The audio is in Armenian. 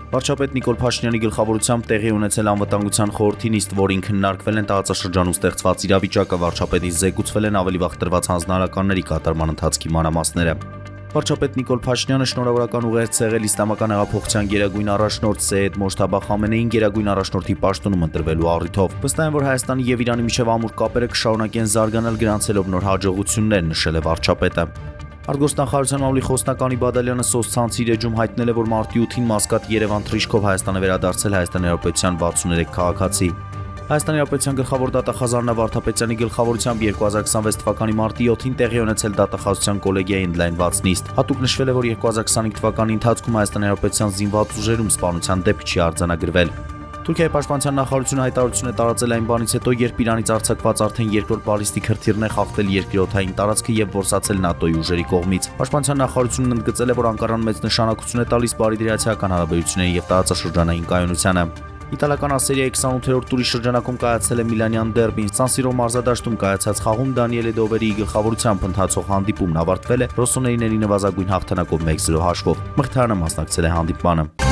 Վարչապետ Նիկոլ Փաշինյանի գլխավորությամբ տեղի ունեցել անվտանգության խորհրդի նիստ, որին քննարկվել են տարածաշրջանում ստեղծված իրավիճակը, վարչապետից զեկուցվել են ավելի վաղ տրված հանձնարարականների կատարման ընթացքի մանրամասները։ Վարչապետ Նիկոլ Փաշինյանը շնորհավորական ուղերձ եղել իսլամական հեղափոխության գերագույն առաջնորդ Սեյեդ Մոջթաբա Խամենեիին գերագույն առաջնորդի պաշտոնում ընտրվելու առիթով։ Վստահ եմ, որ Հայաստանի եւ Իրանի միջև ամուր կապերը կշարունակեն զարգանալ, գրանցելով նոր հաջողություններ, նշել է վարչապետը։ Արտգործնախարարության մամուլի խոսնակ Անի Բադալյանը սոցցանցի իր էջում հայտնել է, որ մարտի 8-ին Մասկատ-Երևան թռիչքով Հայաստանը վերադարձել Հայաստանի Հանրապետության 63 քաղաքացի։ Հայաստանի Հանրապետության գլխավոր դատախազ Արնա Վարդապետյանի գլխավորությամբ 2026 թվականի մարտի 7-ին տեղի ունեցել դատախազության կոլեգիայի ընդլայնված նիստ։ Հատուկ նշվել է, որ 2025 թվականի ընթացքում Հայաստանի Հանրապետության զինված ուժերում սպանության դեպք չի արձանագրվել։ Թուրքիայի պաշտպանության նախարարությունը հայտարարություն է տարածել այն բանից հետո, երբ Իրանից արձակված արդեն երկրորդ բալիստիկ հրթիռն է խախտել երկրորդային տարածքը եւ որսացել ՆԱՏՕ-ի ուժերի կողմից։ Պաշտպանության նախարարությունն ընդգծել է, որ Անկարան մեծ նշանակություն է տալիս բարիդրացիական հարաբերություններին եւ տարածաշրջանային կայունությանը։ Իտալական Ասերիայի 28-րդ տուրի շրջանակում կայացել է Միլանյան դերբին։ Սան Սիրո մարզադաշտում կայացած խաղում Դանիելե Դովերի գլխավորությամբ ընթացող հանդիպումն ավարտվել է ռոսոներիների նվազագույն հաղթանակով 1-0 հաշվով։ Մխիթարյանը մասնակցել է հանդիպմանը։